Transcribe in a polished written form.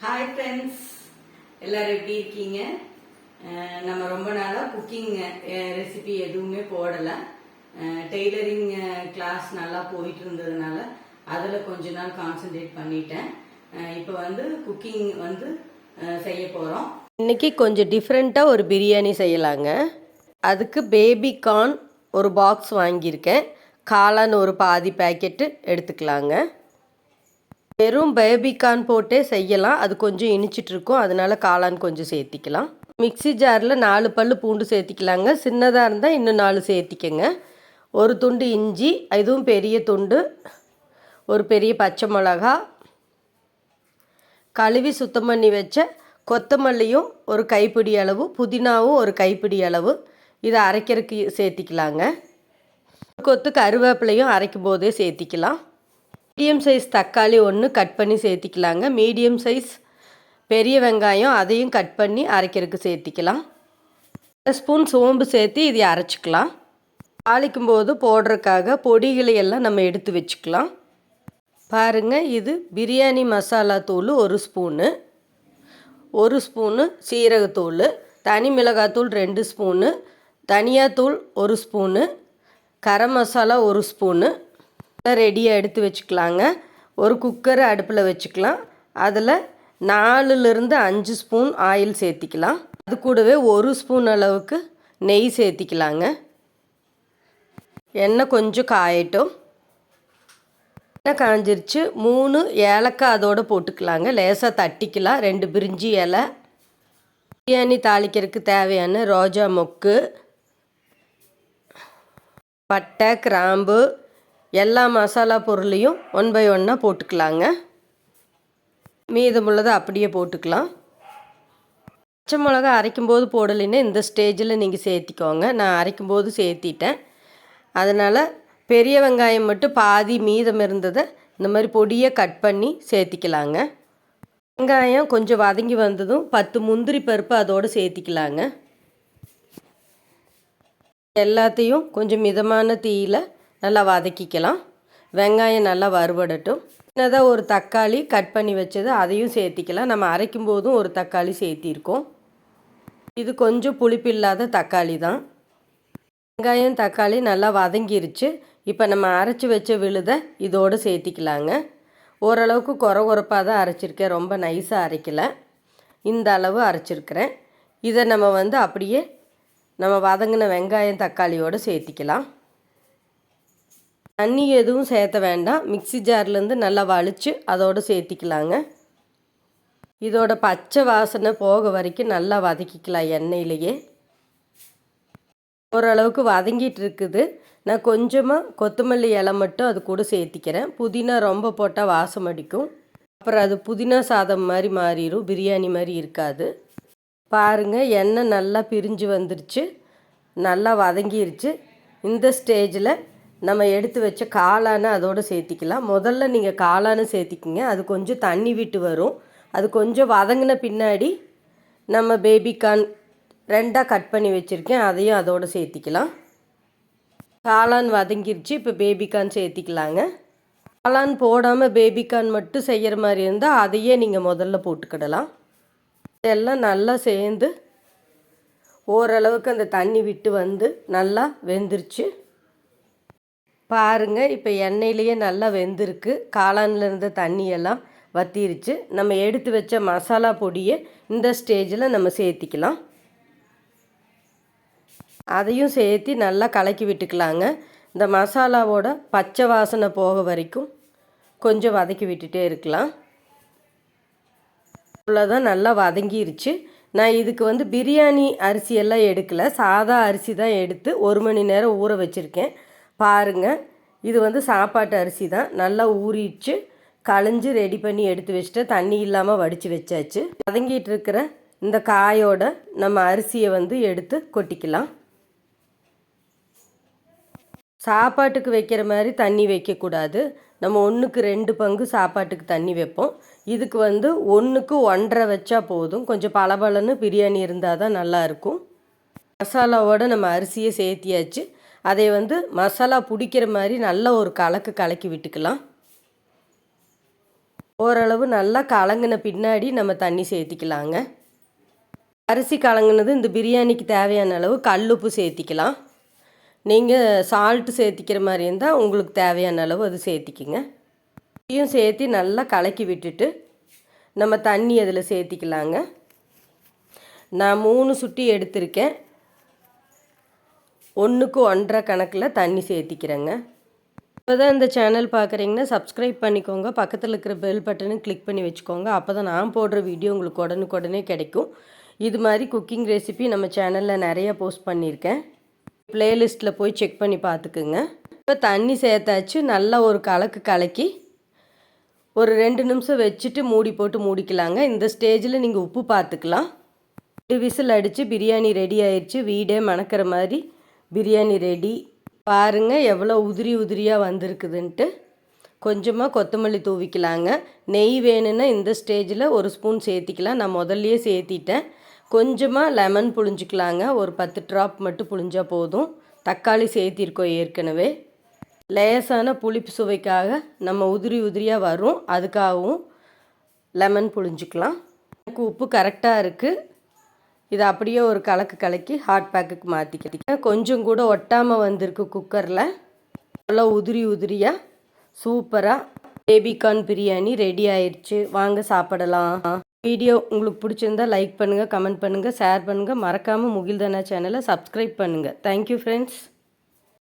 Hi friends, எல்லாரும் எப்படி இருக்கீங்க? நம்ம ரொம்ப நாளாக குக்கிங் ரெசிபி எதுவுமே போடலை. டெய்லரிங் கிளாஸ் நல்லா போயிட்டு இருந்ததுனால அதில் கொஞ்ச நாள் கான்சென்ட்ரேட் பண்ணிட்டேன். இப்போ குக்கிங் செய்ய போகிறோம். இன்றைக்கி கொஞ்சம் டிஃப்ரெண்ட்டாக ஒரு பிரியாணி செய்யலாங்க. அதுக்கு பேபி கார்ன் ஒரு பாக்ஸ் வாங்கியிருக்கேன். காளான் ஒரு பாதி பேக்கெட்டு எடுத்துக்கலாங்க. வெறும் பேபிகார்ன் போட்டே செய்யலாம், அது கொஞ்சம் இனிச்சிட்ருக்கும், அதனால் காளான் கொஞ்சம் சேர்த்திக்கலாம். மிக்சி ஜாரில் 4 பல் பூண்டு சேர்த்திக்கலாங்க. சின்னதாக இருந்தால் இன்னும் 4 சேர்த்திக்கங்க. ஒரு துண்டு இஞ்சி, இதுவும் பெரிய துண்டு, ஒரு பெரிய பச்சை மிளகா, கழுவி சுத்தம் பண்ணி வச்ச கொத்தமல்லியும் ஒரு கைப்பிடி அளவு, புதினாவும் ஒரு கைப்பிடி அளவு, இதை அரைக்கிறதுக்கு சேர்த்திக்கலாங்க. கொத்து கருவேப்பிலையும் அரைக்கும் போதே சேர்த்திக்கலாம். மீடியம் சைஸ் தக்காளி ஒன்று கட் பண்ணி சேர்த்திக்கலாங்க. மீடியம் சைஸ் பெரிய வெங்காயம் அதையும் கட் பண்ணி அரைக்கிறதுக்கு சேர்த்திக்கலாம். 1 ஸ்பூன் சோம்பு சேர்த்து இதை அரைச்சிக்கலாம். தாளிக்கும் போது போடுறதுக்காக பொடிகளை எல்லாம் நம்ம எடுத்து வச்சுக்கலாம். பாருங்கள், இது பிரியாணி மசாலா தூள் 1 ஸ்பூனு, 1 ஸ்பூனு சீரகத்தூள், தனி மிளகாத்தூள் 2 ஸ்பூனு, தனியாத்தூள் 1 ஸ்பூனு, கரம் மசாலா 1 ஸ்பூனு ரெடியாக எடுத்து வச்சுக்கலாங்க. ஒரு குக்கரை அடுப்பில் வச்சுக்கலாம். அதில் 4லிருந்து 5 ஸ்பூன் ஆயில் சேர்த்திக்கலாம். அது கூடவே 1 ஸ்பூன் அளவுக்கு நெய் சேர்த்திக்கலாங்க. எண்ணெய் கொஞ்சம் காயட்டும். எண்ணெய் காஞ்சிருச்சு. 3 ஏலக்காய் அதோடு போட்டுக்கலாங்க. லேசாக தட்டிக்கலாம். 2 பிரிஞ்சி இலை, பிரியாணி தாளிக்கிறதுக்கு தேவையான ரோஜா மொக்கு, பட்டை, கிராம்பு, எல்லா மசாலா பொருளையும் 1 பை 1 போட்டுக்கலாங்க. மீதமுள்ளதை அப்படியே போட்டுக்கலாம். பச்சை மிளகா அரைக்கும்போது போடலைன்னா இந்த ஸ்டேஜில் நீங்கள் சேர்த்திக்கோங்க. நான் அரைக்கும்போது சேர்த்திட்டேன். அதனால் பெரிய வெங்காயம் மட்டும் பாதி மீதம் இருந்ததை இந்த மாதிரி பொடியை கட் பண்ணி சேர்த்திக்கலாங்க. வெங்காயம் கொஞ்சம் வதங்கி வந்ததும் 10 முந்திரி பருப்பு அதோடு சேர்த்திக்கலாங்க. எல்லாத்தையும் கொஞ்சம் மிதமான தீயில் நல்லா வதக்கிக்கலாம். வெங்காயம் நல்லா வறுபடட்டும். சின்னதாக ஒரு தக்காளி கட் பண்ணி வச்சது அதையும் சேர்த்திக்கலாம். நம்ம அரைக்கும் போதும் ஒரு தக்காளி சேர்த்திருக்கோம். இது கொஞ்சம் புளிப்பு இல்லாத தக்காளி தான். வெங்காயம் தக்காளி நல்லா வதங்கிருச்சு. இப்போ நம்ம அரைச்சி வச்ச விழுதை இதோடு சேர்த்திக்கலாங்க. ஓரளவுக்கு குறப்பாக தான் அரைச்சிருக்கேன், ரொம்ப நைஸாக அரைக்கலை. இந்த அளவு அரைச்சிருக்கிறேன். இதை நம்ம அப்படியே நம்ம வதங்கின வெங்காயம் தக்காளியோடு சேர்த்திக்கலாம். தண்ணி எதுவும் சேர்த்த வேண்டாம். மிக்சி ஜார்லேருந்து நல்லா வலித்து அதோடு சேர்த்திக்கலாங்க. இதோட பச்சை வாசனை போக வரைக்கும் நல்லா வதக்கிக்கலாம் எண்ணெயிலேயே. ஓரளவுக்கு வதங்கிட்டு இருக்குது. நான் கொஞ்சமாக கொத்தமல்லி இலை மட்டும் அது கூட சேர்த்திக்கிறேன். புதினா ரொம்ப போட்டால் வாசம் அடிக்கும், அப்புறம் அது புதினா சாதம் மாதிரி மாறிடும், பிரியாணி மாதிரி இருக்காது. பாருங்கள், எண்ணெய் நல்லா பிரிஞ்சு வந்துருச்சு, நல்லா வதங்கிருச்சு. இந்த ஸ்டேஜில் நம்ம எடுத்து வச்ச காளானை அதோடு சேர்த்திக்கலாம். முதல்ல நீங்கள் காளானை சேர்த்திக்கிங்க, அது கொஞ்சம் தண்ணி விட்டு வரும். அது கொஞ்சம் வதங்கின பின்னாடி நம்ம பேபிகார்ன் 2ஆக கட் பண்ணி வச்சுருக்கேன், அதையும் அதோடு சேர்த்திக்கலாம். காளான் வதங்கிருச்சு. இப்போ பேபிகார்ன் சேர்த்திக்கலாங்க. காளான் போடாமல் பேபிகார்ன் மட்டும் செய்கிற மாதிரி இருந்தால் அதையே நீங்கள் முதல்ல போட்டுக்கிடலாம். இதெல்லாம் நல்லா சேர்ந்து ஓரளவுக்கு அந்த தண்ணி விட்டு வந்து நல்லா வெந்துருச்சு. பாருங்கள், இப்போ எண்ணெயிலேயே நல்லா வெந்திருக்கு. காளானில் இருந்த தண்ணியெல்லாம் வற்றிருச்சு. நம்ம எடுத்து வச்ச மசாலா பொடியை இந்த ஸ்டேஜில் நம்ம சேர்த்திக்கலாம். அதையும் சேர்த்து நல்லா கலக்கி விட்டுக்கலாங்க. இந்த மசாலாவோட பச்சை வாசனை போக வரைக்கும் கொஞ்சம் வதக்கி விட்டுட்டே இருக்கலாம். அவ்வளோதான், நல்லா வதங்கிருச்சு. நான் இதுக்கு பிரியாணி அரிசியெல்லாம் எடுக்கலை, சாதா அரிசி தான் எடுத்து 1 மணி நேரம் ஊற வச்சுருக்கேன். பாருங்கள், இது சாப்பாட்டு அரிசி தான். நல்லா ஊறிடுச்சு, களைஞ்சி ரெடி பண்ணி எடுத்து வச்சுட்டு தண்ணி இல்லாமல் வடித்து வச்சாச்சு. வதங்கிட்டு இருக்கிற இந்த காயோட நம்ம அரிசியை எடுத்து கொட்டிக்கலாம். சாப்பாட்டுக்கு வைக்கிற மாதிரி தண்ணி வைக்கக்கூடாது. நம்ம 1க்கு 2 பங்கு சாப்பாட்டுக்கு தண்ணி வைப்போம். இதுக்கு 1க்கு 1.5 வச்சா போதும். கொஞ்சம் பளபளன்னு பிரியாணி இருந்தால் தான் நல்லாயிருக்கும். மசாலாவோடு நம்ம அரிசியை சேர்த்தியாச்சு. அதை மசாலா பிடிக்கிற மாதிரி நல்ல ஒரு கலக்கி விட்டுக்கலாம். ஓரளவு நல்லா கலங்கின பின்னாடி நம்ம தண்ணி சேர்த்திக்கலாங்க. அரிசி கலங்குனது இந்த பிரியாணிக்கு தேவையான அளவு கல்லுப்பு சேர்த்திக்கலாம். நீங்கள் சால்ட்டு சேர்த்திக்கிற மாதிரி இருந்தால் உங்களுக்கு தேவையான அளவு அது சேர்த்திக்கிங்க. இதையும் சேர்த்து நல்லா கலக்கி விட்டுட்டு நம்ம தண்ணி அதில் சேர்த்திக்கலாங்க. நான் 3 சுட்டி எடுத்திருக்கேன். 1க்கு 1.5 கணக்கில் தண்ணி சேர்த்திக்கிறேங்க. இப்போ தான் இந்த சேனல் பார்க்குறீங்கன்னா சப்ஸ்கிரைப் பண்ணிக்கோங்க. பக்கத்தில் இருக்கிற பெல் பட்டனை கிளிக் பண்ணி வச்சுக்கோங்க. அப்போ தான் நான் போடுற வீடியோ உங்களுக்கு உடனுக்குடனே கிடைக்கும். இது மாதிரி குக்கிங் ரெசிபி நம்ம சேனலில் நிறைய போஸ்ட் பண்ணியிருக்கேன். ப்ளேலிஸ்ட்டில் போய் செக் பண்ணி பார்த்துக்குங்க. இப்போ தண்ணி சேர்த்தாச்சு. நல்லா ஒரு கலக்கு கலக்கி ஒரு 2 நிமிஷம் வச்சுட்டு மூடி போட்டு மூடிக்கலாங்க. இந்த ஸ்டேஜில் நீங்கள் உப்பு பார்த்துக்கலாம். 2 விசில் அடித்து பிரியாணி ரெடி ஆயிடுச்சு. வீடே மணக்கிற மாதிரி பிரியாணி ரெடி. பாருங்கள் எவ்வளோ உதிரி உதிரியாக வந்திருக்குதுன்ட்டு. கொஞ்சமாக கொத்தமல்லி தூவிக்கலாங்க. நெய் வேணும்னா இந்த ஸ்டேஜில் 1 ஸ்பூன் சேர்த்திக்கலாம். நான் முதல்லையே சேர்த்திட்டேன். கொஞ்சமாக லெமன் புழிஞ்சிக்கலாங்க. ஒரு 10 ட்ராப் மட்டும் புழிஞ்சா போதும். தக்காளி சேர்த்திருக்கோம் ஏற்கனவே. லேசான புளிப்பு சுவைக்காக நம்ம உதிரி உதிரியாக வரும், அதுக்காகவும் லெமன் புழிஞ்சிக்கலாம். எனக்கு உப்பு கரெக்டாக இருக்குது. இதை அப்படியே ஒரு கலக்கு கலக்கி ஹாட் பேக்குக்கு மாற்றிக்கிட்டேன். கொஞ்சம் கூட ஒட்டாமல் வந்திருக்கு குக்கரில். நல்லா உதிரி உதிரியாக சூப்பராக பேபிகார்ன் பிரியாணி ரெடி ஆயிடுச்சு. வாங்க சாப்பிடலாம். வீடியோ உங்களுக்கு பிடிச்சிருந்தா லைக் பண்ணுங்கள், கமெண்ட் பண்ணுங்கள், ஷேர் பண்ணுங்கள். மறக்காமல் முகில்தனா சேனலை சப்ஸ்கிரைப் பண்ணுங்கள். Thank you friends.